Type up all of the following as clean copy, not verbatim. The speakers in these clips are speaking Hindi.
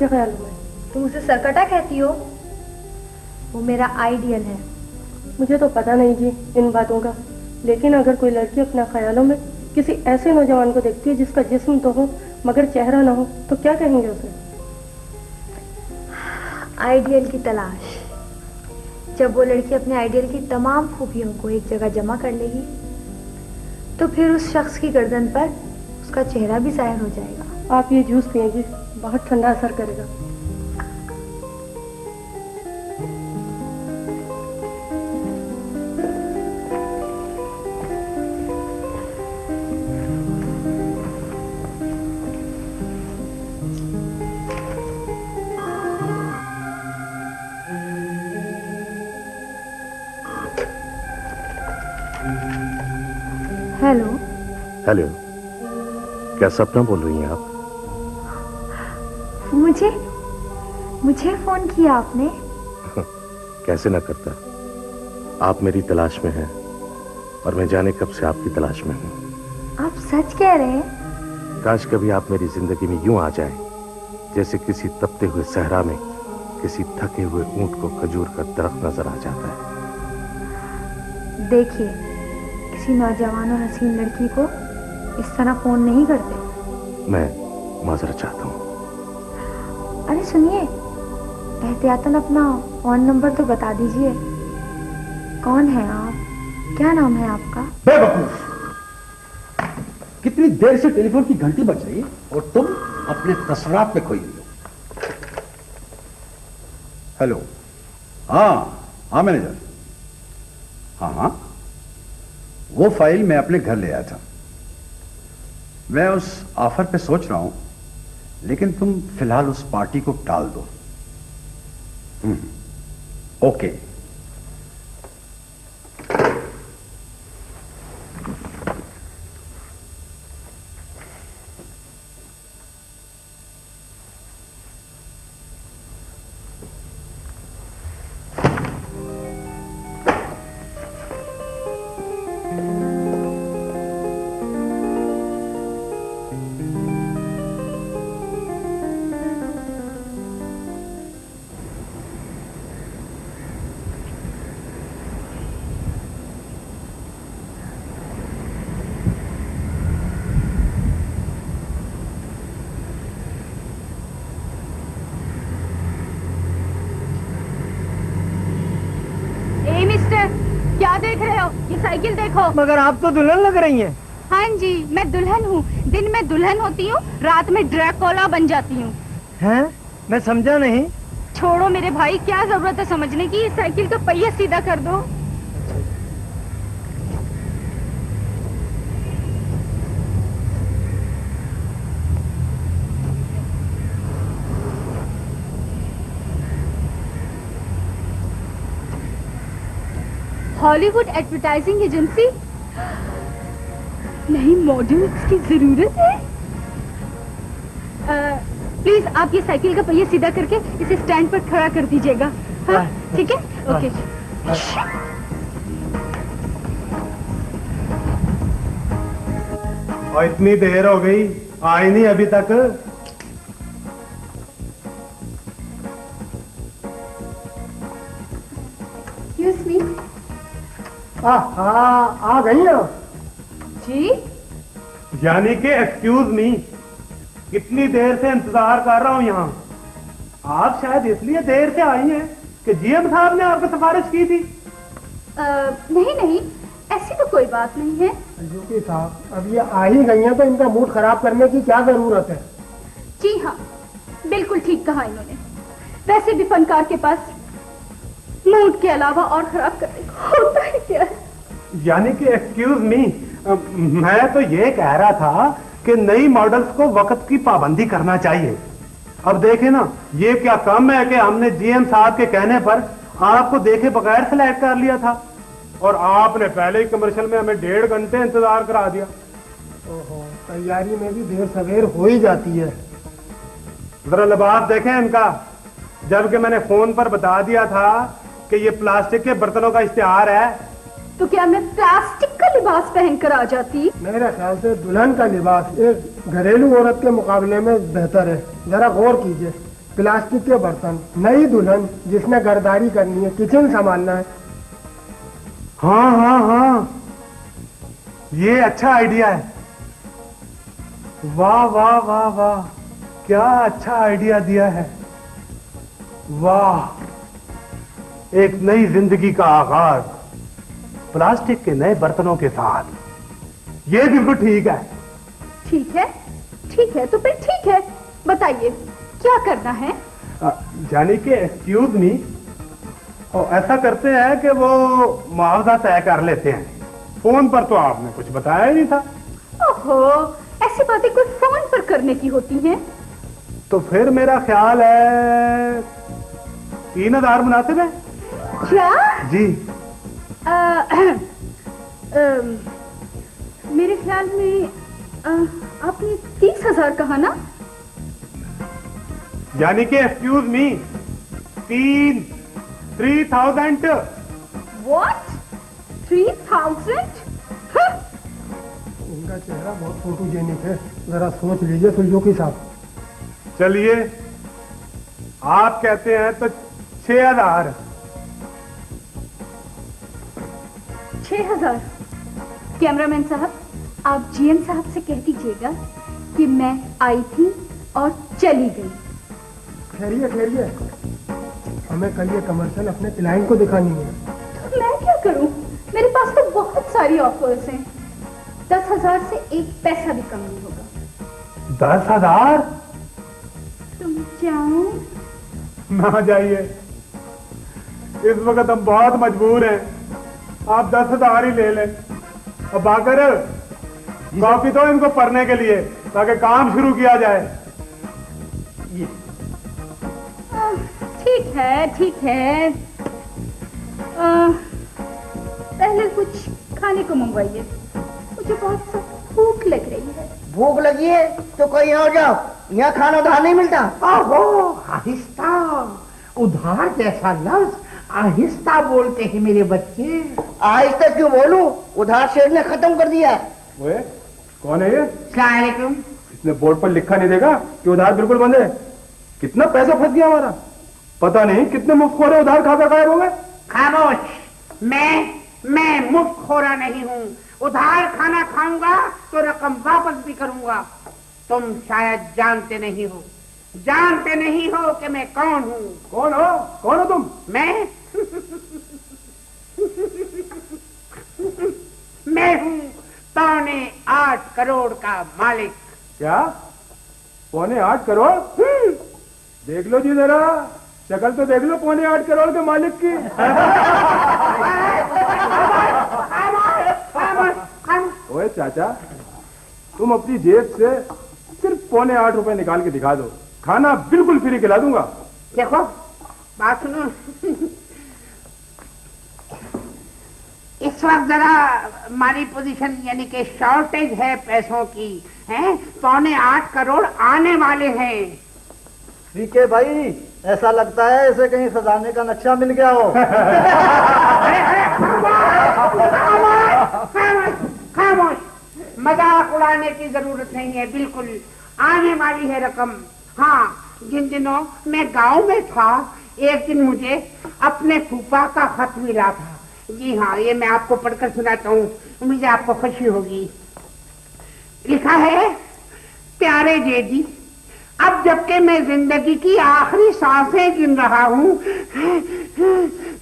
आपके ख्यालों में? तुम उसे सरकटा कहती हो? वो मेरा आइडियल है। मुझे तो पता नहीं जी इन बातों का, लेकिन अगर कोई लड़की अपने ख्यालों में किसी ऐसे नौजवान को देखती है जिसका जिस्म तो हो मगर चेहरा ना हो, तो क्या कहेंगे उसे? आइडियल की तलाश। जब वो लड़की अपने आइडियल की तमाम खूबियों को एक जगह जमा कर लेगी तो फिर उस शख्स की गर्दन पर उसका चेहरा भी जाहिर हो जाएगा। आप ये जूस पिए जी, बहुत ठंडा असर करेगा। हेलो। हेलो, क्या सपना बोल रही हैं आप? मुझे फोन किया आपने? कैसे ना करता। आप मेरी तलाश में हैं और मैं जाने कब से आपकी तलाश में हूं। आप सच कह रहे हैं? काश कभी आप मेरी जिंदगी में यूं आ जाएं जैसे किसी तपते हुए सहरा में किसी थके हुए ऊंट को खजूर का दरख्त नजर आ जाता है। देखिए, किसी नौजवान और हसीन लड़की को इस तरह फोन नहीं करते। मैं माजरत चाहता हूँ। अरे सुनिए, एहतियातन अपना फोन नंबर तो बता दीजिए। कौन है आप? क्या नाम है आपका? बेवकूफ! कितनी देर से टेलीफोन की घंटी बज रही है और तुम अपने तसरात में खोई हुई हो। हेलो। हाँ मैनेजर। हाँ, वो फाइल मैं अपने घर ले आया था। मैं उस ऑफर पे सोच रहा हूं, लेकिन तुम फिलहाल उस पार्टी को टाल दो। ओके। क्या देख रहे हो? ये साइकिल देखो। मगर आप तो दुल्हन लग रही हैं। हाँ जी, मैं दुल्हन हूँ। दिन में दुल्हन होती हूँ, रात में ड्रैकुला बन जाती हूँ। हैं? मैं समझा नहीं। छोड़ो मेरे भाई, क्या जरूरत है समझने की। इस साइकिल का पहिया सीधा कर दो। Hollywood advertising agency? नहीं, मॉडल्स की जरूरत है। प्लीज आप ये साइकिल का पहिया सीधा करके इसे स्टैंड पर खड़ा कर दीजिएगा। हाँ, ठीक है? ओके। और इतनी देर हो गई, आई नहीं अभी तक। आ गई ना जी? यानी कि एक्सक्यूज मी, कितनी देर से इंतजार कर रहा हूँ यहाँ। आप शायद इसलिए देर से आई हैं कि जीएम साहब ने आपको सिफारिश की थी। नहीं, ऐसी तो कोई बात नहीं है। यूपी साहब, अब ये आ ही गई हैं तो इनका मूड खराब करने की क्या जरूरत है? जी हाँ, बिल्कुल ठीक कहा इन्होंने। वैसे भी फनकार के पास मूड के अलावा और खराब करने को होता है क्या? यानी कि एक्सक्यूज मी, मैं तो ये कह रहा था कि नई मॉडल्स को वक्त की पाबंदी करना चाहिए। अब देखे ना, ये क्या कम है कि हमने जीएम साहब के कहने पर आपको देखे बगैर सेलेक्ट कर लिया था और आपने पहले ही कमर्शियल में हमें 1.5 घंटे इंतजार करा दिया। ओहो, तैयारी में भी देर सवेर हो ही जाती है। जरा लिबास देखें इनका, जबकि मैंने फोन पर बता दिया था कि ये प्लास्टिक के बर्तनों का इश्तिहार है। तो क्या मैं प्लास्टिक का लिबास पहनकर आ जाती? मेरे ख्याल से दुल्हन का लिबास एक घरेलू औरत के मुकाबले में बेहतर है। जरा गौर कीजिए। प्लास्टिक के बर्तन, नई दुल्हन जिसने घरदारी करनी है, किचन संभालना है। हाँ हाँ हाँ, ये अच्छा आइडिया है। वाह वाह वाह वाह, क्या अच्छा आइडिया दिया है। वाह, एक नई जिंदगी का आगाज प्लास्टिक के नए बर्तनों के साथ, ये बिल्कुल ठीक है। ठीक है, ठीक है, तो फिर ठीक है, बताइए क्या करना है। यानी कि एक्सक्यूज मी, और ऐसा करते हैं कि वो मुआवजा तय कर लेते हैं। फोन पर तो आपने कुछ बताया ही नहीं था। ओहो, ऐसी बातें कोई फोन पर करने की होती हैं? तो फिर मेरा ख्याल है 3000 मुनासिब है। क्या? जी। मेरे ख्याल में आपने 30,000 कहा ना? यानी कि एक्सक्यूज मी, 3,000। What? 3,000? उनका चेहरा बहुत फोटोजेनिक है, जरा सोच लीजिए सुल्जोकी साहब। चलिए, आप कहते हैं तो 6,000। 6,000। कैमरामैन साहब, आप जीएम साहब से कह दीजिएगा कि मैं आई थी और चली गई। ठहरिए ठहरिए, हमें कल ये कमर्शियल अपने क्लाइंट को दिखानी है। तो मैं क्या करूं? मेरे पास तो बहुत सारी ऑफर्स हैं। 10,000 से एक पैसा भी कम नहीं होगा। 10,000? तुम जाओ। ना जाइए, इस वक्त हम बहुत मजबूर हैं। आप 10,000 ही ले लें। अब आकर कॉपी दो इनको पढ़ने के लिए, ताकि काम शुरू किया जाए। ठीक है, ठीक है। पहले कुछ खाने को मंगवाइए, मुझे बहुत सा भूख लग रही है। भूख लगी है तो कहीं और जाओ, यहाँ खाना उधार नहीं मिलता। ओहो, आहिस्ता, उधार जैसा लफ्ज आहिस्ता बोलते हैं मेरे बच्चे। आहिस्ता क्यों बोलूं? उधार शेर ने खत्म कर दिया। ओए, कौन है ये? अस्सलाम वालेकुम। इसने बोर्ड पर लिखा नहीं देगा कि उधार बिल्कुल बंद है। कितना पैसा फंस गया हमारा, पता नहीं कितने मुफ्तखोर उधार खाकर गायब हो गए। खामोश, मैं मुफ्तखोरा नहीं हूँ। उधार खाना खाऊंगा तो रकम वापस भी करूंगा। तुम शायद जानते नहीं हो कि मैं कौन हूँ। कौन हो तुम? मैं मैं हूँ 8.25 करोड़ का मालिक। क्या 8.25 करोड़? देख लो जी, जरा शक्ल तो देख लो 8.25 करोड़ के मालिक की। ओए चाचा, तुम अपनी जेब से सिर्फ 8.25 रुपए निकाल के दिखा दो, खाना बिल्कुल फ्री खिला दूंगा। देखो, बात सुनो। इस वक्त जरा हमारी पोजीशन यानी कि शॉर्टेज है पैसों की, है। 8.25 करोड़ आने वाले हैं। ठीक है भाई, ऐसा लगता है इसे कहीं सजाने का नक्शा मिल गया हो। खामोश, मजाक उड़ाने की जरूरत नहीं है। बिल्कुल आने वाली है रकम। हाँ, जिन दिनों मैं गांव में था, एक दिन मुझे अपने फूफा का खत मिला था। जी हाँ, ये मैं आपको पढ़कर सुनाता हूँ, मुझे आपको खुशी होगी। लिखा है, प्यारे जेजी, अब जबकि मैं जिंदगी की आखिरी सांसें गिन रहा हूँ,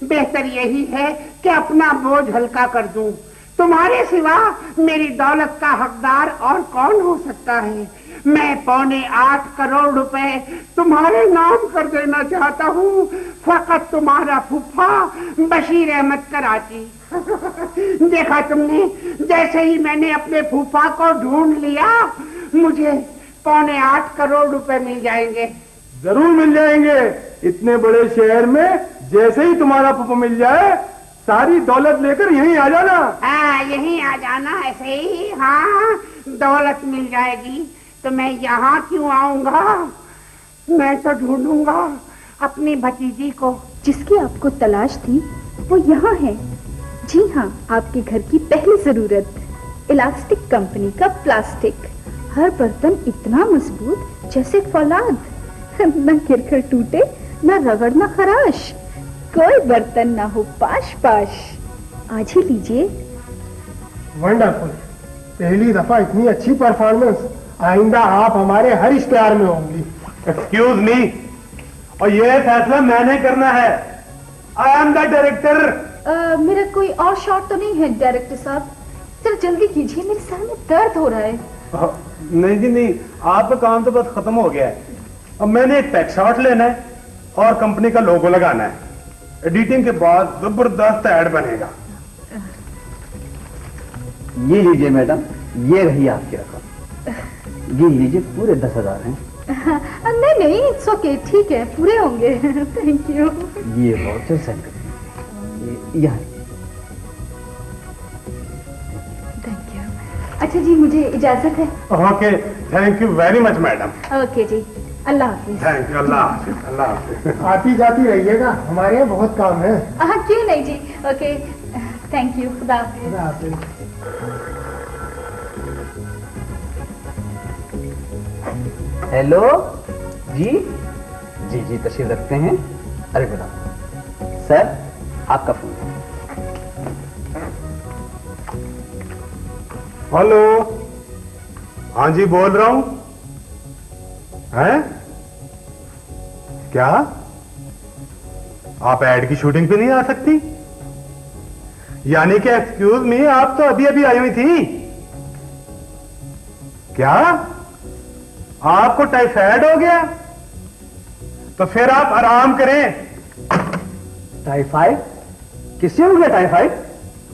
बेहतर यही है कि अपना बोझ हल्का कर दूं। तुम्हारे सिवा मेरी दौलत का हकदार और कौन हो सकता है। मैं 8.25 करोड़ रुपए तुम्हारे नाम कर देना चाहता हूँ। फकत तुम्हारा फूफा बशीर अहमद कराची। देखा तुमने, जैसे ही मैंने अपने फूफा को ढूंढ लिया, मुझे 8.25 करोड़ रुपए मिल जाएंगे। जरूर मिल जाएंगे। इतने बड़े शहर में जैसे ही तुम्हारा फूफा मिल जाए, सारी दौलत लेकर यहीं आ जाना। हाँ, यहीं आ जाना, ऐसे ही। हाँ, दौलत मिल जाएगी तो मैं यहाँ क्यों आऊंगा? मैं तो ढूंढूंगा अपनी भतीजी को। जिसकी आपको तलाश थी वो यहाँ है। जी हाँ, आपके घर की पहली जरूरत इलास्टिक कंपनी का प्लास्टिक। हर बर्तन इतना मजबूत जैसे फौलाद। न किरखर टूटे, न रगड़, न खराश, कोई बर्तन ना हो पाश पाश। आज ही लीजिए। वंडरफुल, पहली दफा इतनी अच्छी परफॉर्मेंस। आइंदा आप हमारे हर इश्तेहार में होंगी। एक्सक्यूज मी, और ये फैसला मैंने करना है। I am the director. मेरा कोई और शॉट तो नहीं है डायरेक्टर साहब? चलो जल्दी कीजिए, मेरे सर में दर्द हो रहा है। नहीं जी नहीं, आपका काम तो बस खत्म हो गया है। अब मैंने एक पैक शॉट लेना है और कंपनी का लोगो लगाना है। एडिटिंग के बाद जबरदस्त ऐड बनेगा। ये लीजिए मैडम, ये रही आपकी रकम। ये लीजिए, पूरे 10,000 हैं। नहीं नहीं, इट्स ओके, ठीक है, पूरे होंगे। Thank you. ये वाउचर सेंड करिए, यहाँ। Thank you. अच्छा जी, मुझे इजाजत है। Okay, thank you very much madam. Okay जी, अल्लाह हाफिज। थैंक यू, अल्लाह हाफिज, अल्लाह हाफिज। आती जाती रहिएगा, हमारे यहाँ बहुत काम है। हाँ क्यों नहीं जी। ओके, थैंक यू, खुदा हाफिज। खुदा हाफिज। हेलो जी, जी जी तशरीफ रखते हैं। अरे बेटा सर, आपका फोन। हेलो, हाँ जी बोल रहा हूं। हैं? क्या आप एड की शूटिंग पे नहीं आ सकती? यानी कि एक्सक्यूज मी, आप तो अभी अभी आई हुई थी। क्या आपको टाइफाइड हो गया? तो फिर आप आराम करें। टाइफाइड? किससे हो गया टाइफाइड?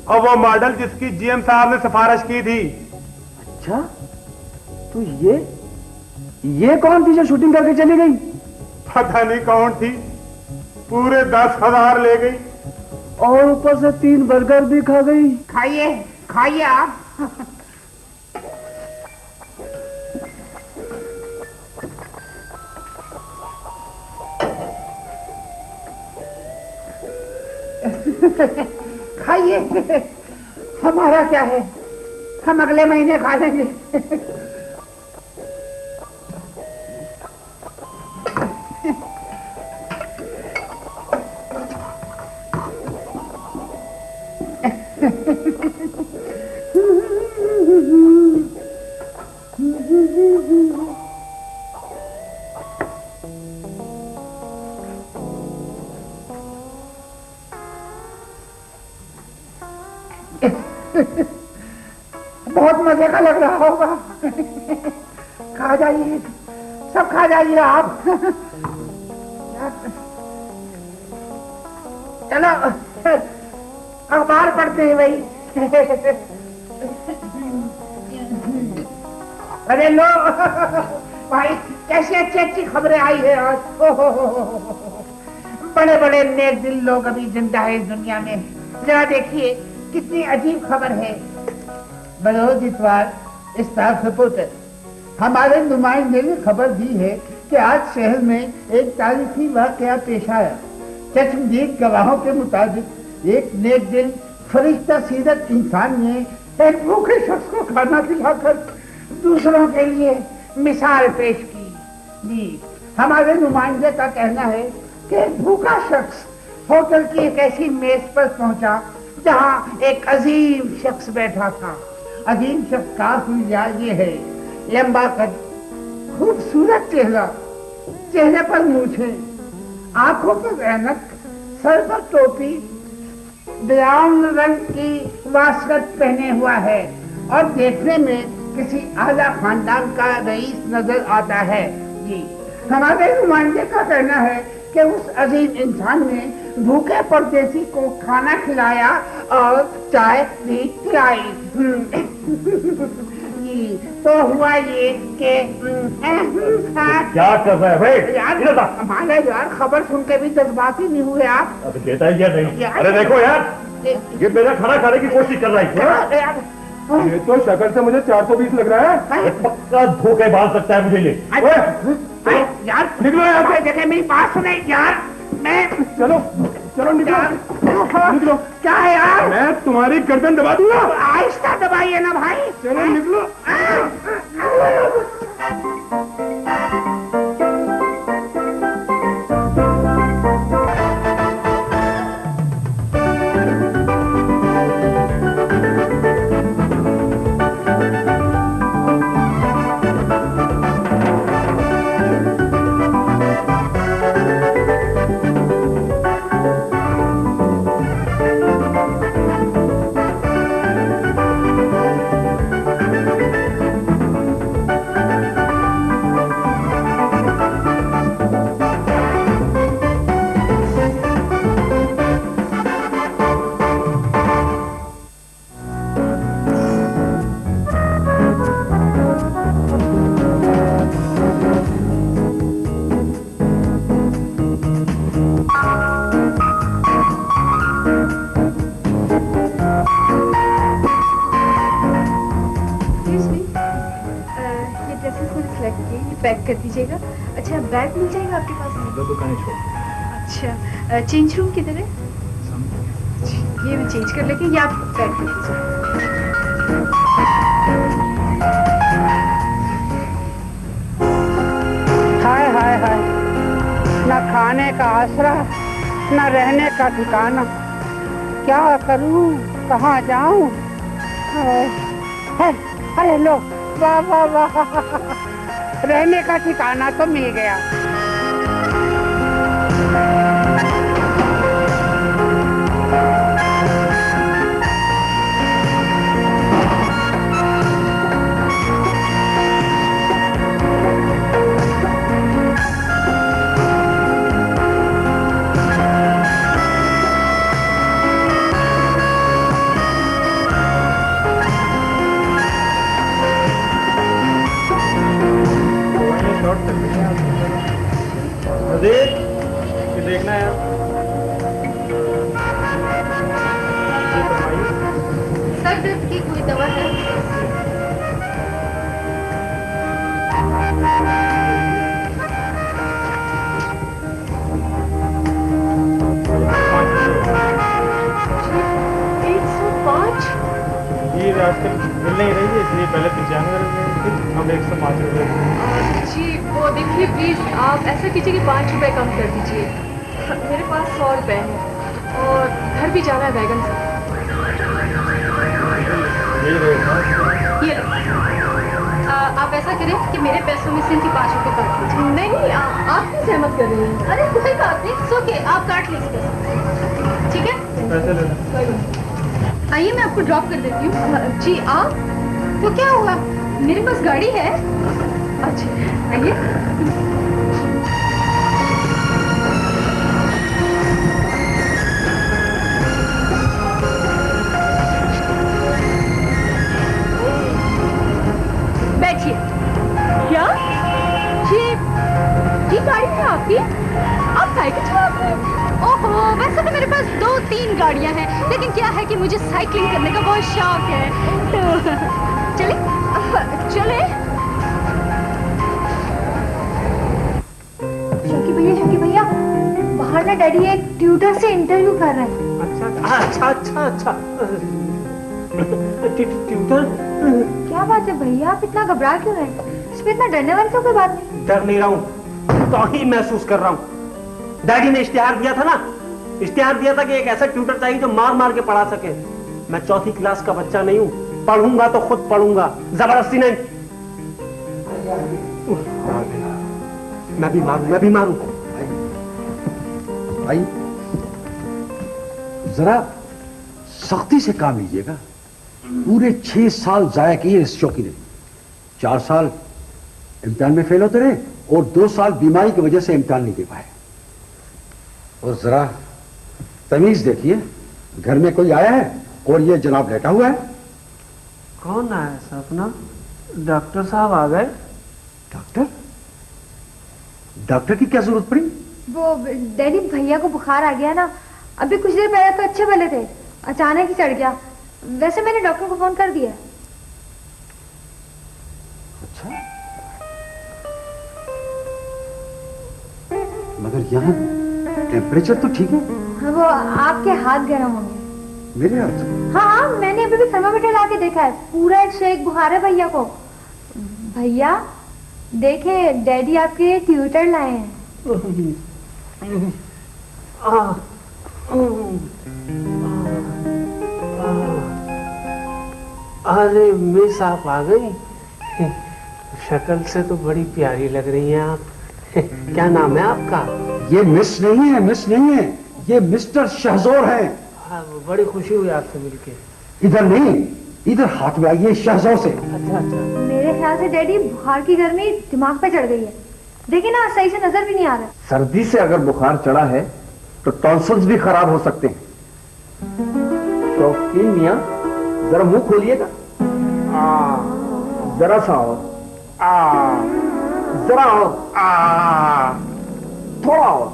और वो मॉडल जिसकी जीएम साहब ने सिफारिश की थी। अच्छा, तो ये कौन थी जो शूटिंग करके चली गई? पता नहीं कौन थी, पूरे 10,000 ले गई और ऊपर से 3 बर्गर भी खा गई। खाइए खाइए आप। खाइए, हमारा क्या है, हम अगले महीने खा लेंगे। बहुत मजे का लग रहा होगा। खा जाइए, सब खा जाइए आप। चलो अखबार पढ़ते हैं भाई। अरे लो भाई, कैसी अच्छी अच्छी खबरें आई है आज। बड़े बड़े नेक दिल लोग अभी जिंदा है इस दुनिया में। जरा देखिए कितनी अजीब खबर है। बलोच इतवार स्टाफ रिपोर्टर, हमारे नुमाइंदे ने खबर दी है कि आज शहर में एक तारीखी वाकया पेश आया। चश्मदीद गवाहों के मुताबिक एक नेक दिल फरिश्ता सीरत इंसान ने एक भूखे शख्स को खाना खिलाकर दूसरों के लिए मिसाल पेश की। जी, हमारे नुमाइंदे का कहना है कि एक भूखा शख्स होटल की एक ऐसी मेज पर पहुंचा जहां एक अजीम शख्स बैठा था। अजीम शख्स का हुलिया ये है, लंबा कद, खूबसूरत चेहरा, चेहरे पर मूछें, आंखों पर ऐनक, सर पर टोपी, ब्राउन रंग की वास्कट पहने हुआ है और देखने में किसी आला खानदान का रईस नजर आता है। जी, हमारे नुमाइंदे का कहना है कि उस अजीम इंसान ने भूखे परदेसी को खाना खिलाया और चाय भी पिलाई। तो हुआ ये कि क्या कर रहे हैं भाई? यार हमारा यार खबर सुन के भी जज्बाती नहीं हुए आप। अभी देता ही या नहीं? अरे देखो यार, ये मेरा खाना खाने की कोशिश कर रही है। ये तो शक्ल से मुझे 420 लग रहा है। पक्का धोखे बांध सकता है मुझे ये। यार निकलो यहाँ से, देखे मेरी बात सुने यार। मैं चलो चलो निकलो। क्या है यार? मैं तुम्हारी गर्दन दबा दूंगा। आहिस्ता दबाइए ना भाई। चलो निकलो। कर दीजिएगा। अच्छा, बैग मिल जाएगा आपके पास? दो दुकानें छोड़। अच्छा, चेंज रूम किधर है? ये मैं चेंज कर लेके, या आप बैग कर दीजिए। हाय हाय हाय, न खाने का आसरा, न रहने का ठिकाना, क्या करूं, कहाँ जाऊं? अरे लो, वाह वाह वाह, रहने का ठिकाना तो मिल गया। देखना है सर दर्द की कोई दवा है? ये आजकल मिल नहीं रही है, इसलिए पहले 95 रुपये, हम 105 रुपये। जी वो देखिए प्लीज, आप ऐसा कीजिए कि 5 रुपए कम कर दीजिए। मेरे पास 100 रुपए हैं और घर भी जाना है बैगन से। ये आप ऐसा करें कि मेरे पैसों में से इनकी 5 रुपए काट लीजिए। नहीं नहीं, आप क्यों सहमत कर रही हैं? अरे कोई बात नहीं, सो के आप काट लीजिए, ठीक है? पैसे ले लो। आइए मैं आपको ड्रॉप कर देती हूँ। जी आप? तो क्या हुआ, मेरे पास गाड़ी है। अच्छा आइए। बैठिए। क्या ये गाड़ी है आपकी? आप साइकिल चलाते हैं? ओहो, वैसे तो मेरे पास 2-3 गाड़ियां हैं, लेकिन क्या है कि मुझे साइकिलिंग करने का बहुत शौक है, तो चले चले। शौकी भैया, बाहर ना डैडी एक ट्यूटर से इंटरव्यू कर रहे हैं। अच्छा। ट्यूटर? क्या बात है भैया, आप इतना घबरा क्यों रहे हैं? इसमें इतना डरने वाली तो कोई बात नहीं। डर नहीं रहा हूँ, तो ही महसूस कर रहा हूँ। डैडी ने इश्तिहार दिया था ना, इश्तिहार दिया था कि एक ऐसा ट्यूटर चाहिए जो मार मार के पढ़ा सके। मैं 4th क्लास का बच्चा नहीं हूँ, पढ़ूंगा तो खुद पढ़ूंगा, जबरदस्ती नहीं। मैं भी मारूं। भाई जरा सख्ती से काम लीजिएगा। पूरे 6 साल जाया किए इस शौकी ने। 4 साल इम्तिहान में फेल होते रहे और 2 साल बीमारी की वजह से इम्तिहान नहीं दे पाए। और जरा तमीज देखिए, घर में कोई आया है और ये जनाब लेटा हुआ है। कौन आया सपना? डॉक्टर साहब आ गए। डॉक्टर की क्या जरूरत पड़ी? वो डैडी भैया को बुखार आ गया ना, अभी कुछ देर पहले तो अच्छे भले थे, अचानक ही चढ़ गया। वैसे मैंने डॉक्टर को फोन कर दिया। अच्छा, मगर यहाँ टेम्परेचर तो ठीक है। हाँ, वो आपके हाथ गर्म होंगे। मेरे हाथ? हाँ, मैंने अभी भी थर्मामीटर ला के देखा है, पूरा एक शेक बुखार है भैया को। भैया देखे, डैडी आपके ट्यूटर लाए हैं। अरे मिस आप आ गई। शक्ल से तो बड़ी प्यारी लग रही हैं आप। क्या नाम है आपका? ये मिस नहीं है, ये मिस्टर शहजोर है। हाँ, बड़ी खुशी हुई आपसे मिलके। इधर नहीं, इधर हाथ में आइए, शहजोर से। अच्छा। मेरे ख्याल से डैडी बुखार की गर्मी दिमाग पे चढ़ गई है, देखिए ना सही से नजर भी नहीं आ रहा। सर्दी से अगर बुखार चढ़ा है तो टॉन्सिल्स भी खराब हो सकते हैं। शौकीन मियां, जरा मुंह खोलिएगा। जरा सा और, जरा और, थोड़ा और।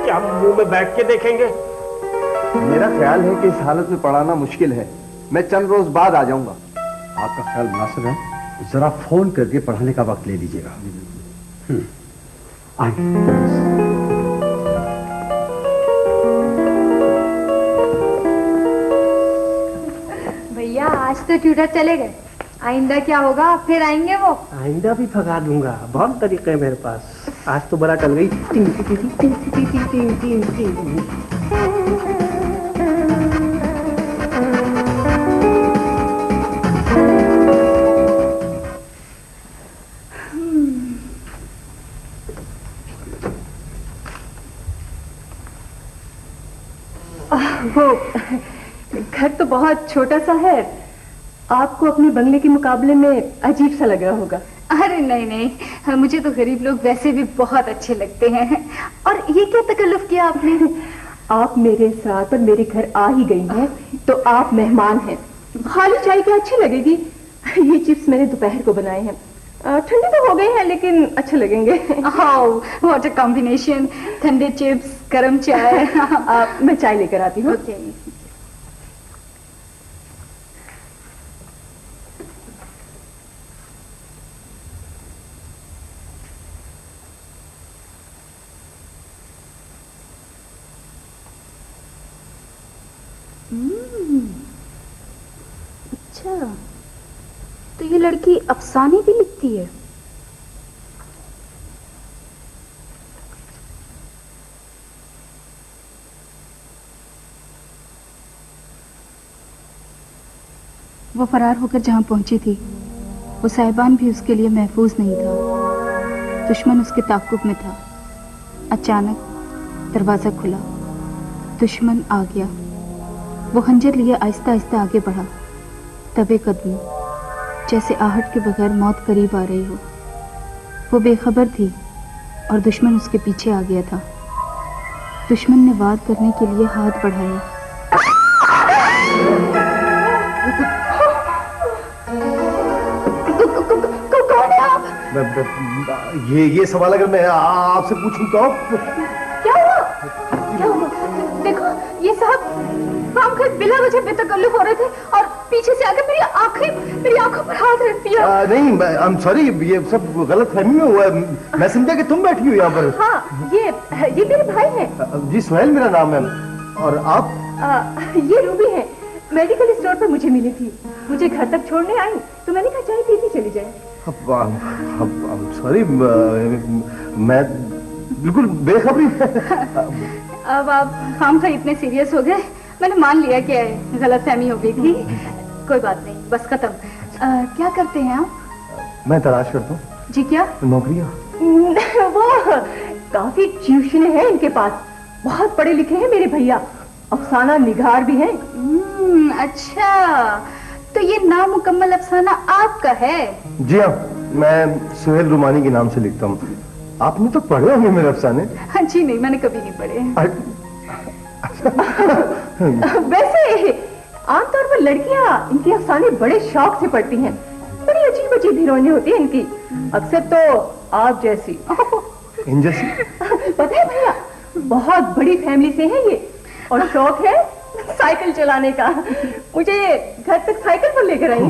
क्या मुंह में बैठ के देखेंगे? मेरा ख्याल है कि इस हालत में पढ़ाना मुश्किल है, मैं चंद रोज बाद आ जाऊंगा। आपका ख्याल मुनासिब है, जरा फोन करके पढ़ाने का वक्त ले लीजिएगा। भैया आज तो ट्यूटर चले गए, आइंदा क्या होगा? फिर आएंगे वो? आइंदा भी भगा दूंगा, बहुत तरीके हैं मेरे पास। आज तो बड़ा टल गई। टिंग टिंग टिंग टिंग टिंग टिंग टिंग टिंग टिंग। वो घर तो बहुत छोटा सा है, आपको अपने बंगले के मुकाबले में अजीब सा लग रहा होगा। अरे नहीं नहीं, मुझे तो गरीब लोग वैसे भी बहुत अच्छे लगते हैं। और ये क्या तकल्लुफ किया आपने? आप मेरे साथ और मेरे घर आ ही गई हैं, तो आप मेहमान हैं। खाली चाय क्या अच्छी लगेगी? ये चिप्स मैंने दोपहर को बनाए हैं, ठंडे तो हो गए हैं लेकिन अच्छे लगेंगे। हाउ व्हाट अ कॉम्बिनेशन, ठंडे चिप्स, गरम चाय। मैं चाय लेकर आती हूँ। ओके। अच्छा, तो ये लड़की अफसाने भी लिखती है। वो फरार होकर जहां पहुंची थी, वो साहिबान भी उसके लिए महफूज नहीं था। दुश्मन उसके ताक़ुब में था। अचानक दरवाजा खुला, दुश्मन आ गया। वो खंजर लिए आहिस्ता आहिस्ता आगे बढ़ा, दबे कदमों, जैसे आहट के बगैर मौत करीब आ रही हो। वो बेखबर थी और दुश्मन उसके पीछे आ गया था। दुश्मन ने वार करने के लिए हाथ बढ़ाया। कौन है आप? ये सवाल अगर मैं आपसे पूछूं तो? क्या हुआ? क्या हुआ? देखो ये साहब काम कर बिला वजह बेतकल्लुफ हो रहे थे और पीछे से आकर मेरी आंखों पर हाथ रख दिया। नहीं, आई एम सॉरी, ये सब गलत फहमी में हुआ है। मैं समझा कि तुम बैठी हो यहाँ पर। हाँ, ये मेरे भाई हैं। जी सुहेल मेरा नाम है। और आप? ये रूबी है, मेडिकल स्टोर पर मुझे मिली थी। मुझे घर तक छोड़ने आई तो मैंने कहा चाय पीती चली जाए। सॉरी, मैं बिल्कुल बेखबरी। अब आप खाम खा इतने सीरियस हो गए, मैंने मान लिया कि गलतफहमी हो गई थी। कोई बात नहीं, बस खत्म। क्या करते हैं आप? मैं तलाश करता हूँ। जी क्या? नौकरियाँ। वो काफी ट्यूशने हैं इनके पास, बहुत पढ़े लिखे हैं मेरे भैया, अफसाना निगार भी हैं। अच्छा, तो ये नामुकम्मल अफसाना आपका है? जी हाँ, मैं सुहेल रुमानी के नाम से लिखता हूँ। आपने तो पढ़े होंगे मेरे अफसाने? हाँ जी नहीं, मैंने कभी नहीं पढ़े। वैसे आमतौर पर लड़कियां इनके अफसाने बड़े शौक से पढ़ती हैं। बड़ी अजीब अजीब हीरोइनें होती हैं इनकी, अक्सर तो आप जैसी। इन जैसी? पता है भैया, बहुत बड़ी फैमिली से है ये और शौक है साइकिल चलाने का। मुझे घर तक साइकिल पर लेकर आई।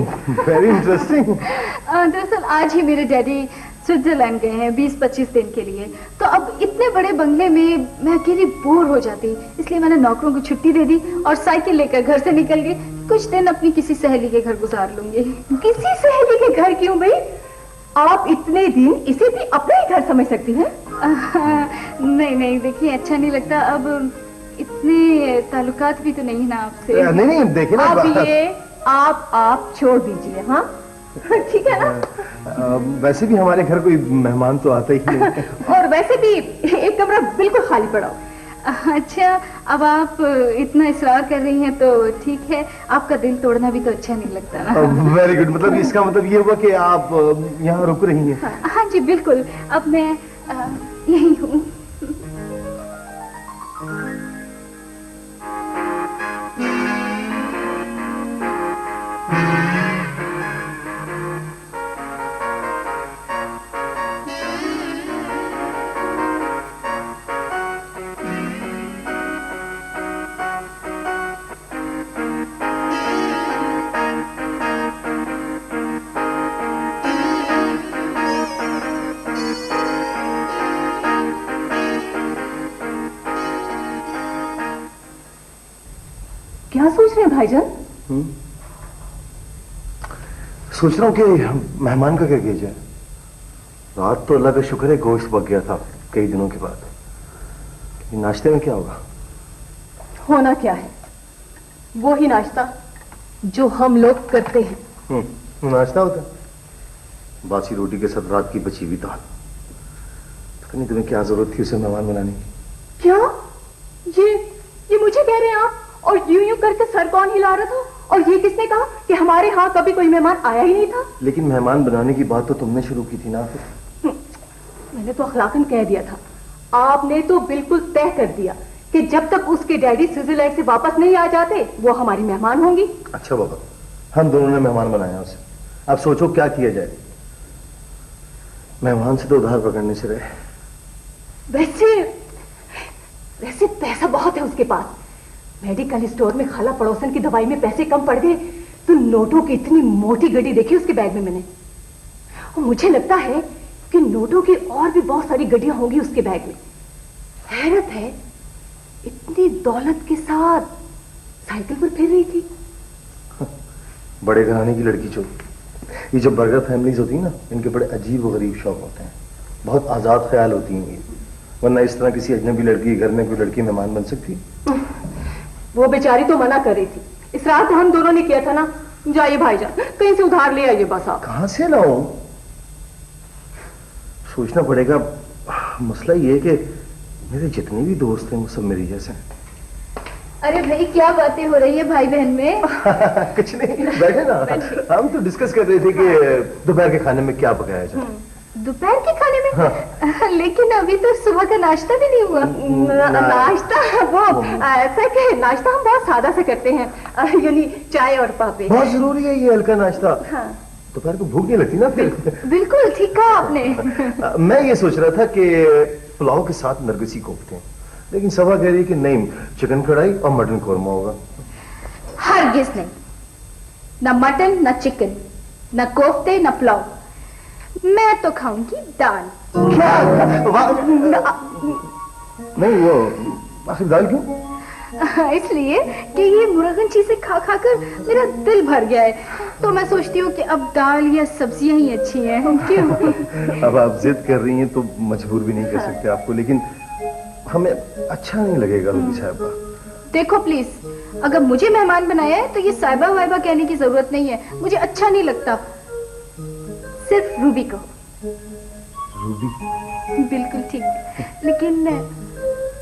Very interesting. दरअसल आज ही मेरे डैडी स्विट्जरलैंड गए हैं 20-25 दिन के लिए, तो अब इतने बड़े बंगले में मैं अकेली बोर हो जाती, इसलिए मैंने नौकरों को छुट्टी दे दी और साइकिल लेकर घर से निकल गई। कुछ दिन अपनी किसी सहेली के घर गुजार लूंगी। किसी सहेली के घर क्यों भाई? आप इतने दिन इसे भी अपना ही घर समझ सकती हैं। नहीं नहीं, देखिए अच्छा नहीं लगता, अब इतने ताल्लुकात भी तो नहीं ना आपसे। नहीं देखिए ना, अब ये आप छोड़ दीजिए। हाँ ठीक है ना? वैसे भी हमारे घर कोई मेहमान तो आता ही नहीं। और वैसे भी एक कमरा बिल्कुल खाली पड़ा। अच्छा, अब आप इतना इसरार कर रही हैं तो ठीक है, आपका दिल तोड़ना भी तो अच्छा नहीं लगता ना। वेरी गुड, मतलब इसका मतलब ये हुआ कि आप यहाँ रुक रही हैं? हाँ जी बिल्कुल, अब मैं यही हूँ। क्या सोच रहे हैं भाईजान? सोच रहा हूँ कि मेहमान का क्या किया जाए। रात तो अल्लाह का शुक्र है गोश्त पक गया था कई दिनों के बाद। नाश्ते में क्या होगा? होना क्या है, वो ही नाश्ता जो हम लोग करते हैं। नाश्ता होता है? बासी रोटी के साथ रात की बची हुई दाल। पता नहीं तुम्हें क्या जरूरत थी उसे मेहमान बनाने की। क्या ये मुझे कह रहे हैं आप? और यूं यूं करके सर कौन हिला रहा था? और ये किसने कहा कि हमारे यहाँ कभी कोई मेहमान आया ही नहीं था? लेकिन मेहमान बनाने की बात तो तुमने शुरू की थी ना। फिर मैंने तो अखलाकन कह दिया था, आपने तो बिल्कुल तय कर दिया कि जब तक उसके डैडी स्विट्जरलैंड से वापस नहीं आ जाते वो हमारी मेहमान होंगी। अच्छा बाबा, हम दोनों ने मेहमान बनाया उसे। अब सोचो क्या किया जाए। मेहमान से तो उधार पकड़ने से रहे। वैसे पैसा बहुत है उसके पास। मेडिकल स्टोर में खाला पड़ोसन की दवाई में पैसे कम पड़ गए तो नोटों की इतनी मोटी गड्डी देखी उसके बैग में मैंने। और मुझे लगता है कि नोटों की और भी बहुत सारी गड्डियां होंगी उसके बैग में। हैरत है, इतनी दौलत के साथ साइकिल पर फिर रही थी। बड़े घराने की लड़की जो ये जो बर्गर फैमिलीज होती है ना, इनके बड़े अजीब व गरीब शौक होते हैं। बहुत आजाद ख्याल होती हैं ये। वरना इस तरह किसी अजनबी लड़की के घर में कोई लड़की मेहमान बन सकती? वो बेचारी तो मना कर रही थी। इस रात हम दोनों ने किया था ना। जाइए भाईजान, कहीं से उधार ले आइए बस आप। कहां से लाऊं? सोचना पड़ेगा। मसला ये है कि मेरे जितने भी दोस्त हैं वो सब मेरी जैसे हैं। अरे भाई क्या बातें हो रही है भाई बहन में? कुछ नहीं, बैठे ना। हम तो डिस्कस कर रहे थे कि दोपहर के खाने में क्या पकाया जाए। दोपहर के खाने में? हाँ। लेकिन अभी तो सुबह का नाश्ता भी नहीं हुआ। नाश्ता वो ऐसा कि नाश्ता हम बहुत सादा से करते हैं, यानी चाय और पापे। बहुत जरूरी है ये हल्का नाश्ता। हाँ। दोपहर को भूख नहीं लगती ना फिर। बिल्कुल ठीक कहा आपने। मैं ये सोच रहा था कि पुलाव के साथ नरगिसी कोफ्ते हैं, लेकिन सभा कह रही है कि नहीं, चिकन कढ़ाई और मटन कौरमा होगा। हरगिज नहीं, न मटन न चिकन न कोफ्ते न पुलाव। मैं तो खाऊंगी दाल। नहीं वो आखिर दाल क्यों? इसलिए कि ये मुर्गन चीजें खा खा कर मेरा दिल भर गया है, तो मैं सोचती हूँ कि अब दाल या सब्जियां ही अच्छी हैं। क्यों? अब आप जिद कर रही हैं तो मजबूर भी नहीं कर सकते आपको, लेकिन हमें अच्छा नहीं लगेगा रूबी साहिबा। देखो प्लीज, अगर मुझे मेहमान बनाया है तो ये साहिबा वाहिबा कहने की जरूरत नहीं है। मुझे अच्छा नहीं लगता। सिर्फ रूबी को। रूबी? बिल्कुल ठीक, लेकिन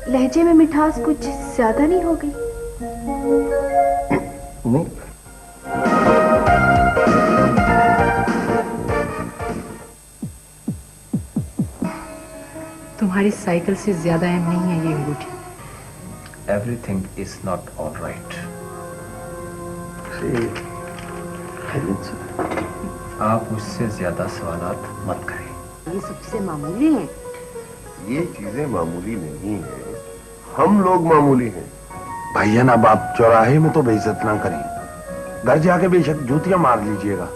लहजे में मिठास कुछ ज्यादा नहीं हो गई? नहीं। तुम्हारी साइकिल से ज्यादा अहम नहीं है ये अंगूठी। Everything is not all right. आप मुझसे ज्यादा सवालात मत करें। ये सबसे मामूली है। ये चीजें मामूली नहीं है, हम लोग मामूली हैं। भाईजान अब आप चौराहे में तो बेइज्जत ना करें, घर जाके बेशक जूतियां मार लीजिएगा।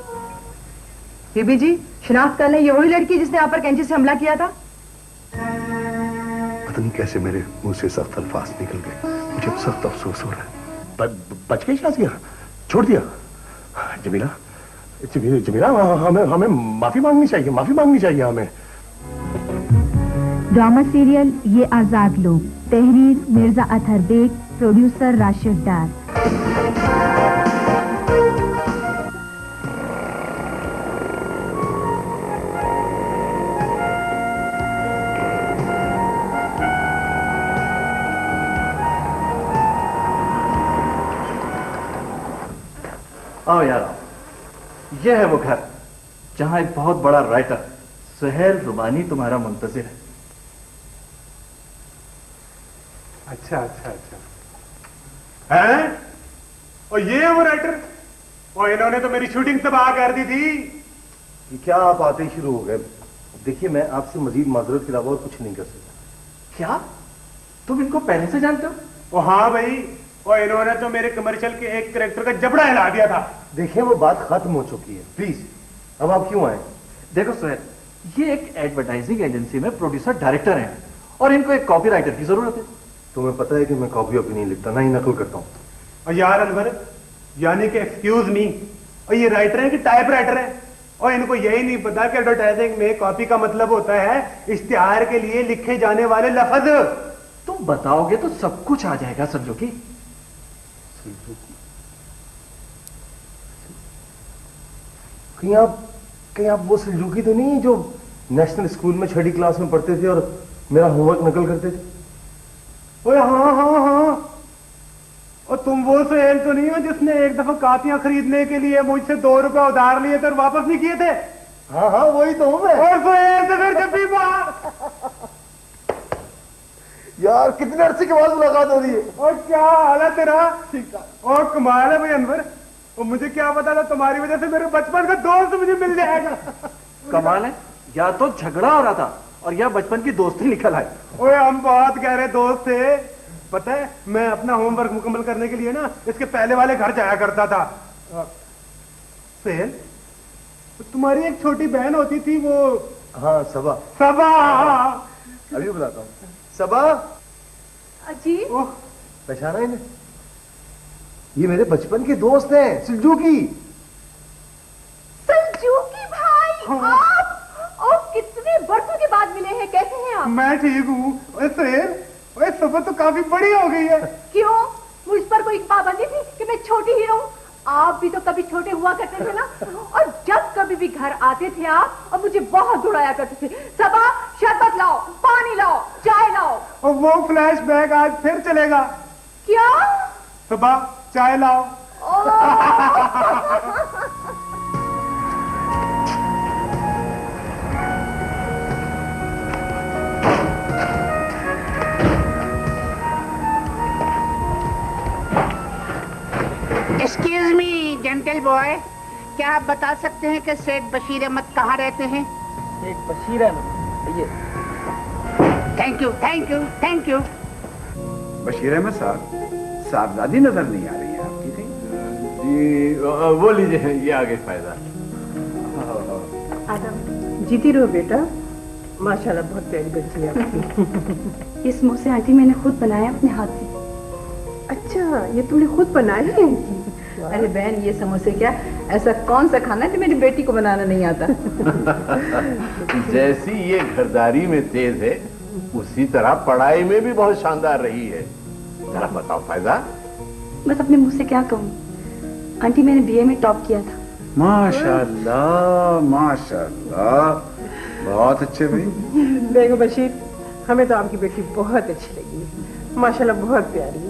बीबी जी, शिनाख्त कर लें, ये वही लड़की जिसने आप पर कैंची से हमला किया था? पता नहीं कैसे मेरे मुंह से सख्त अल्फाज निकल गए, मुझे सख्त अफसोस हो रहा है। बच गई शादी, छोड़ दिया। जमीला, जमीला हमें माफी मांगनी चाहिए, माफी मांगनी चाहिए हमें। ड्रामा सीरियल ये आजाद लोग, तहरीर मिर्जा अतहर बेग, प्रोड्यूसर राशिद डार। आओ यार आओ, यह है वो घर जहां एक बहुत बड़ा राइटर सुहेल रुबानी तुम्हारा मुंतजिर है। अच्छा अच्छा अच्छा हैं? और ये है वो राइटर? और इन्होंने तो मेरी शूटिंग तबाह कर दी थी। ये क्या आप आते ही शुरू हो गए? देखिए मैं आपसे मजीद माजरत के अलावा और कुछ नहीं कर सकता। क्या तुम इनको पहले से जानते हो? ओ हाँ भाई, और इन्होंने तो मेरे कमर्शियल के एक कैरेक्टर का जबड़ा हिला दिया था। देखिए वो बात खत्म हो चुकी है, प्लीज अब आप क्यों आए? देखो सुहेल, ये एक एडवर्टाइजिंग एजेंसी में प्रोड्यूसर डायरेक्टर हैं और इनको एक कॉपीराइटर की जरूरत है। तुम्हें पता है कि मैं कॉपी वॉपी नहीं लिखता, ना ही नकल करता हूँ। और यार अनवर, यानी कि एक्सक्यूज मी, और ये राइटर है कि टाइप राइटर है? और इनको यही नहीं पता कि एडवर्टाइजिंग में कॉपी का मतलब होता है इश्तिहार के लिए लिखे जाने वाले लफ्ज। तुम बताओगे तो सब कुछ आ जाएगा सुलझुकी। कहीं आप वो सुलझुकी तो नहीं है जो नेशनल स्कूल में 6ठी क्लास में पढ़ते थे और मेरा होमवर्क नकल करते थे? ओए हाँ। और तुम वो सुहेल तो नहीं हो जिसने एक दफा कापियां खरीदने के लिए मुझसे 2 रुपए उधार लिए थे और वापस नहीं किए थे? हाँ वही तो हूं मैं। और सुहेल तो फिर जब भी बात यार कितने अरसे के बाद मुलाकात हो रही है। और क्या हाल है तेरा? ठीक है। और कमाल है भाई अनवर, और मुझे क्या पता था तुम्हारी वजह से मेरे बचपन का दोस्त मुझे मिल जाएगा। कमाल है, या तो झगड़ा हो रहा था और या बचपन की दोस्ती निकल आई। ओए हम बहुत गहरे दोस्त थे। पता है मैं अपना होमवर्क मुकम्मल करने के लिए ना इसके पहले वाले घर जाया करता था। सुहेल, तुम्हारी एक छोटी बहन होती थी वो। हाँ सबा। अभी बुलाता हूँ। सबा जी। पहचाना इन्हें? ये मेरे बचपन के दोस्त हैं, सुलझुकी। सुलझुकी भाई, आप और कितने बरसों के बाद मिले हैं, कैसे हैं आप? मैं ठीक हूँ। ओए सुबह तो काफी बड़ी हो गई है। क्यों, मुझ पर कोई पाबंदी थी कि मैं छोटी ही रहूं? आप भी तो कभी छोटे हुआ करते थे ना। और जब कभी भी घर आते थे आप और मुझे बहुत दुड़ाया करते थे, सबा शरबत लाओ, पानी लाओ, चाय लाओ। और वो फ्लैशबैक आज फिर चलेगा क्या? सबा चाय लाओ। एक्सक्यूज मी जेंटल बॉय, क्या आप बता सकते हैं कि सेठ बशीर अहमद कहाँ रहते हैं? सेठ बशीर अहमद, ये। Thank you. बशीर अहमद साहब, साहबजादी नजर नहीं आ रही है आपकी कहीं? जी वो लीजिए, ये आगे फायदा। जीती रहो बेटा, माशाल्लाह बहुत प्यारी बच्ची है आपकी। ये समोसे आंटी मैंने खुद बनाए अपने हाथ से। अच्छा, ये तुमने खुद बनाए हैं? अरे बहन, ये समोसे क्या, ऐसा कौन सा खाना है जो मेरी बेटी को बनाना नहीं आता? जैसी ये घरदारी में तेज है, उसी तरह पढ़ाई में भी बहुत शानदार रही है। जरा बताओ फायदा। बस अपने मुंह से क्या कहूँ, आंटी मैंने बीए में टॉप किया था। माशाल्लाह माशाल्लाह, बहुत अच्छे भाई। देखो बशीर, हमें तो आपकी बेटी बहुत अच्छी लगी है, माशाल्लाह बहुत प्यारी है।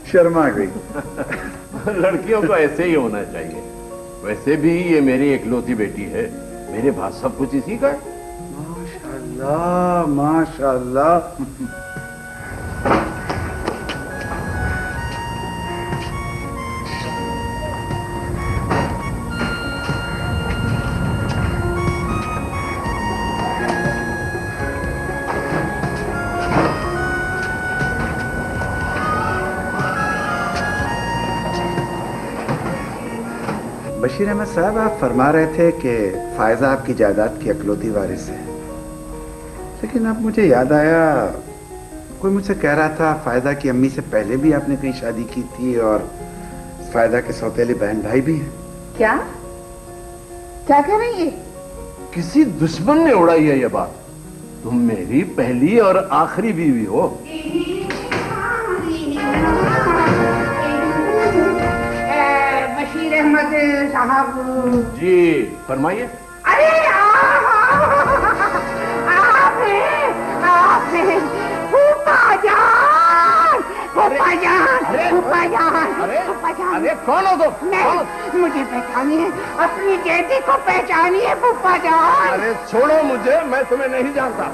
शर्मा गई। लड़कियों को ऐसे ही होना चाहिए। वैसे भी ये मेरी इकलौती बेटी है, मेरे पास सब कुछ इसी का है। माशाल्लाह माशाल्लाह। बशीर अहमद साहब, आप फरमा रहे थे कि फायजा आपकी जायदाद की इकलौती वारिस है, लेकिन अब मुझे याद आया, कोई मुझसे कह रहा था फायदा की अम्मी से पहले भी आपने कहीं शादी की थी और फायदा के सौतेले बहन भाई भी हैं। क्या कह रही है? किसी दुश्मन ने उड़ाई है ये बात। तुम मेरी पहली और आखिरी बीवी हो। बशीर अहमद साहब जी फरमाइए। अरे आपने फूफा जान। अरे कौन हो तुम? नहीं, मुझे पहचानिए, अपनी बेटी को पहचानिए फूफा जान। अरे छोड़ो मुझे, मैं तुम्हें नहीं जानता।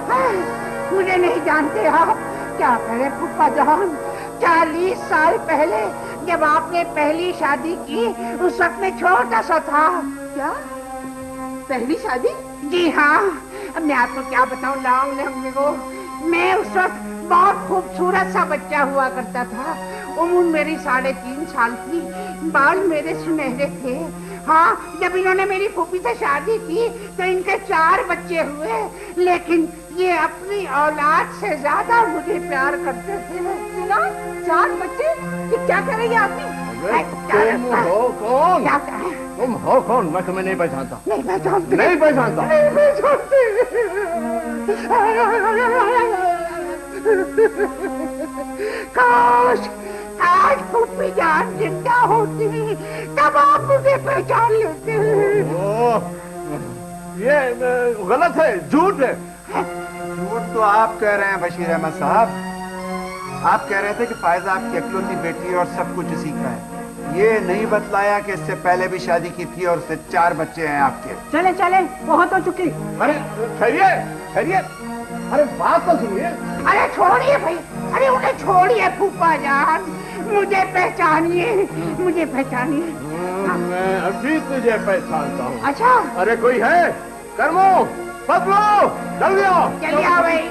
मुझे नहीं जानते आप? क्या करें फूफा जान, 40 साल पहले जब आपने पहली शादी की, उस वक्त में छोटा सा था। क्या पहली शादी? जी हाँ, अब मैं आपको क्या बताऊं लॉन्ग लंबे को, मैं उस वक्त बहुत खूबसूरत सा बच्चा हुआ करता था। उम्र मेरी 3.5 साल की, बाल मेरे सुनहरे थे। हाँ, जब इन्होंने मेरी फूफी से शादी की तो इनके 4 बच्चे हुए, लेकिन ये अपनी औलाद से ज्यादा मुझे प्यार करते थे। सुना, 4 बच्चे? ये क्या करेंगे आपने? तुम हो कौन? तुम हो कौन? मैं तुम्हें नहीं पहचानता। नहीं पहचानते। नहीं पहचानता। नहीं पहचानते। काश आज पुप्पी जान जिंदा होती तब आप मुझे पहचान लेते। ये गलत है, झूठ है। झूठ तो आप कह रहे हैं बशीर अहमद साहब। आप कह रहे थे कि फायजा आपकी इकलौती बेटी है और सब कुछ उसी का है। ये नहीं बतलाया कि इससे पहले भी शादी की थी और उससे 4 बच्चे हैं आपके। चले चले, बहुत हो चुकी। अरे खैरियत, अरे बात तो सुनिए। अरे छोड़िए भाई, अरे उन्हें छोड़िए फूफा जान, मुझे पहचानिए, मुझे पहचानिए। मैं अभी तुझे पहचानता हूँ। अच्छा, अरे कोई है? कर्मो, पकड़ो, जल्दी आओ। चलिए आओ भाई।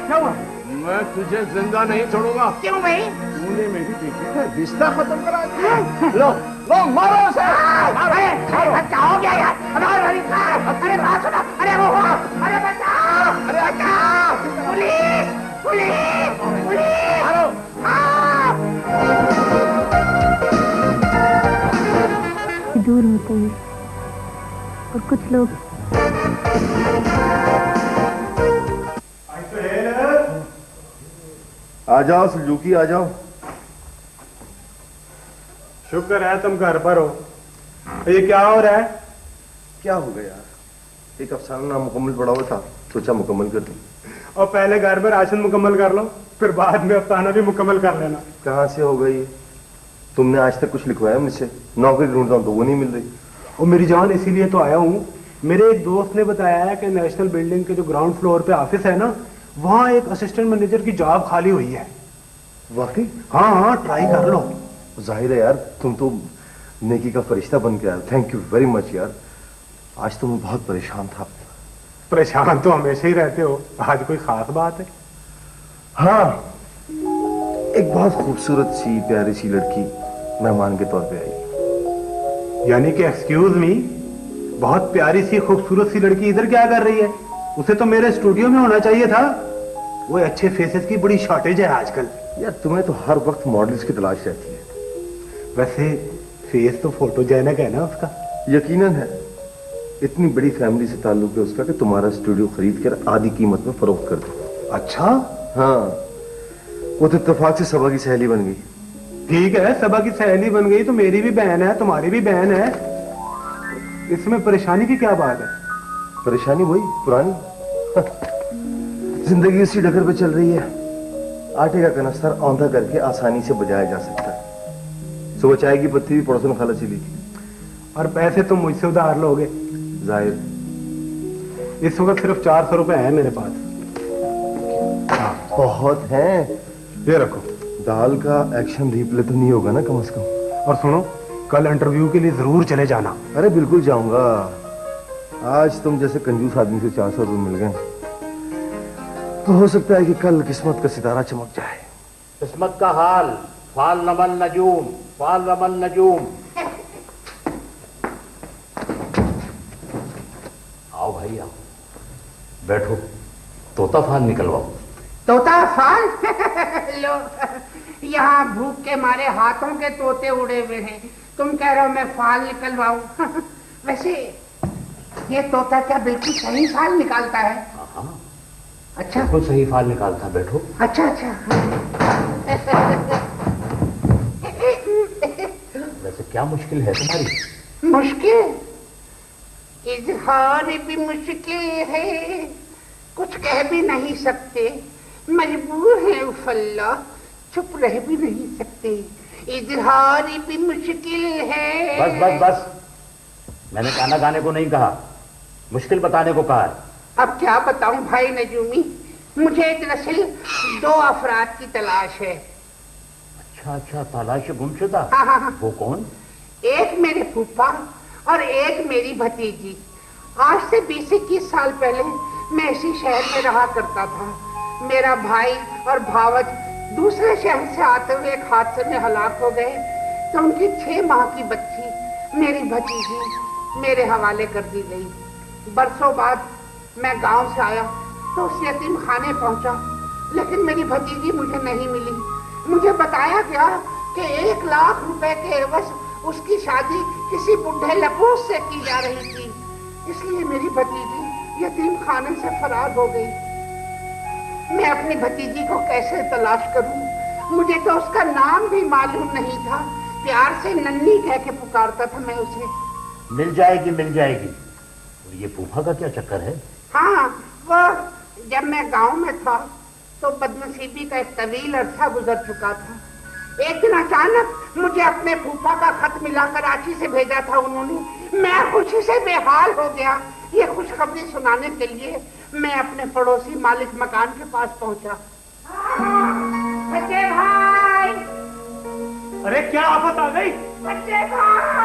मैं तुझे जिंदा नहीं छोड़ूंगा। क्यों भाई? तूने मेरी बेटी का रिश्ता खत्म करा दिया। लो मारो उसे। अरे बच्चा हो गया यार। अरे बात सुनो, अरे वो, अरे बचाओ, अरे बचाओ, पुलिस, पुलिस, पुलिस। दूर होते ही और कुछ लोग आ जाओ सुजुकी, आ जाओ। शुक्र है तुम घर पर हो। ये क्या हो रहा है? क्या हो गया यार, एक अफसाना नामुकम्मल पड़ा हुआ था, सोचा मुकम्मल कर दूं। और पहले घर में राशन मुकम्मल कर लो, फिर बाद में अफसाना भी मुकम्मल कर लेना। कहाँ से हो गई? तुमने आज तक कुछ लिखवाया मुझसे? नौकरी ढूंढता हूँ तो वो नहीं मिल रही। और मेरी जान इसीलिए तो आया हूँ। मेरे एक दोस्त ने बताया है कि नेशनल बिल्डिंग के जो ग्राउंड फ्लोर पे ऑफिस है ना, वहाँ एक असिस्टेंट मैनेजर की जॉब खाली हुई है। वाकई? हाँ, ट्राई कर लो। जाहिर है यार, तुम तो नेकी का फरिश्ता बन के आए। थैंक यू वेरी मच यार। आज तो मैं बहुत परेशान था। परेशान तो हमेशा ही रहते हो, आज कोई खास बात है? हाँ, एक बहुत खूबसूरत सी प्यारी सी लड़की मेहमान के तौर पे आई। यानी कि एक्सक्यूज मी, बहुत प्यारी सी खूबसूरत सी लड़की इधर क्या कर रही है? उसे तो मेरे स्टूडियो में होना चाहिए था। वो अच्छे फेसेस की बड़ी शॉर्टेज है आजकल। यार तुम्हें तो हर वक्त मॉडल्स की तलाश रहती है। वैसे फेस तो फोटोजेनिक है ना उसका? यकीनन है। इतनी बड़ी फैमिली से ताल्लुक है उसका कि तुम्हारा स्टूडियो खरीद कर आधी कीमत में फरोख्त कर दो। अच्छा? हाँ, वो तो इत्तेफाक से सबा की सहेली बन गई। ठीक है, सबा की सहेली बन गई तो मेरी भी बहन है, तुम्हारी भी बहन है। इसमें परेशानी की क्या बात है? परेशानी वही पुरानी। जिंदगी उसी डगर पे चल रही है। आटे का कनस्तर औंधा करके आसानी से बजाया जा सकता है। सुबह चाय की पत्ती भी पड़ोसन खाला चली थी। और पैसे तुम मुझसे उधार लोगे? जाहिर। इस वक्त सिर्फ 400 रुपए है मेरे पास। बहुत है। ये रखो। दाल का एक्शन रिप्ले तो नहीं होगा ना कम से कम? और सुनो, कल इंटरव्यू के लिए जरूर चले जाना। अरे बिल्कुल जाऊंगा। आज तुम जैसे कंजूस आदमी से 400 रुपए मिल गए तो हो सकता है कि कल किस्मत का सितारा चमक जाए। किस्मत का हाल, फाल रमल नजूम, फाल रमल नजूम। आओ भाई आओ, बैठो, तोता फाल निकलवाओ। तोता फाल? लो, यहाँ भूख के मारे हाथों के तोते उड़े हुए हैं, तुम कह रहे हो मैं फाल निकलवाऊं? वैसे ये तोता क्या बिल्कुल सही फाल निकालता है? हाँ, अच्छा, बिल्कुल सही फाल निकालता। बैठो। अच्छा अच्छा। वैसे क्या मुश्किल है तुम्हारी? मुश्किल? इजहार भी मुश्किल है, कुछ कह भी नहीं सकते, मजबूर है उफल्ला, चुप रह भी नहीं सकते, इजहार भी मुश्किल है। बस बस बस, मैंने गाना गाने को नहीं कहा, मुश्किल बताने को कहा है। अब क्या बताऊं भाई नजूमी, मुझे दरअसल 2 अफराद की तलाश है। अच्छा अच्छा, तलाश गुमशुदा। हाँ हाँ हाँ। वो कौन? एक मेरे फूफा और एक मेरी भतीजी। आज से 20-21 साल पहले मैं इसी शहर में रहा करता था। मेरा भाई और भावज दूसरे शहर से आते हुए एक हादसे में हलाक हो गए तो उनकी 6 माह की बच्ची मेरी भतीजी मेरे हवाले कर दी गई। बरसों बाद मैं गांव से आया तो उस यतीम खाने पहुंचा, लेकिन मेरी भतीजी मुझे नहीं मिली। मुझे बताया गया कि 1 लाख रुपए के एवज उसकी शादी किसी बुढ़े लपूस से की जा रही थी, इसलिए मेरी भतीजी यतीम खाने से फरार हो गई। मैं अपनी भतीजी को कैसे तलाश करूं? मुझे तो उसका नाम भी मालूम नहीं था। प्यार से नन्ही कह के पुकारता था मैं उसे। मिल जाएगी मिल जाएगी। और ये फूफा का क्या चक्कर है? हाँ, वो जब मैं गांव में था तो बदनसीबी का एक तवील अरसा गुजर चुका था। एक दिन अचानक मुझे अपने फूफा का खत मिला कराची से भेजा था उन्होंने। मैं खुशी से बेहाल हो गया। ये खुशखबरी सुनाने के लिए मैं अपने पड़ोसी मालिक मकान के पास पहुंचा। बच्चे भाई! अरे क्या आफत आ गई? बच्चे भाई!